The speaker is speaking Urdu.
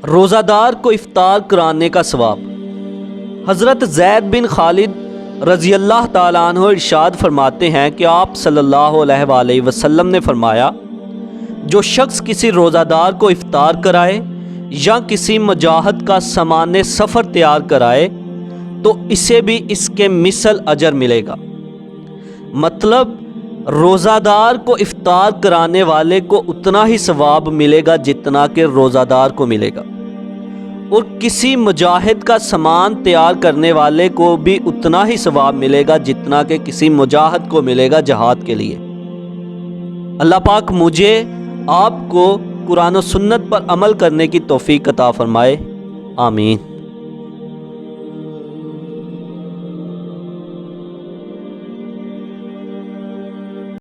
روزہ دار کو افطار کرانے کا ثواب۔ حضرت زید بن خالد رضی اللہ تعالیٰ عنہ ارشاد فرماتے ہیں کہ آپ صلی اللہ علیہ وآلہ وسلم نے فرمایا، جو شخص کسی روزہ دار کو افطار کرائے یا کسی مجاہد کا سامان سفر تیار کرائے تو اسے بھی اس کے مثل اجر ملے گا۔ مطلب روزہ دار کو افطار کرانے والے کو اتنا ہی ثواب ملے گا جتنا کہ روزہ دار کو ملے گا، اور کسی مجاہد کا سامان تیار کرنے والے کو بھی اتنا ہی ثواب ملے گا جتنا کہ کسی مجاہد کو ملے گا جہاد کے لیے۔ اللہ پاک مجھے آپ کو قرآن و سنت پر عمل کرنے کی توفیق عطا فرمائے، آمین۔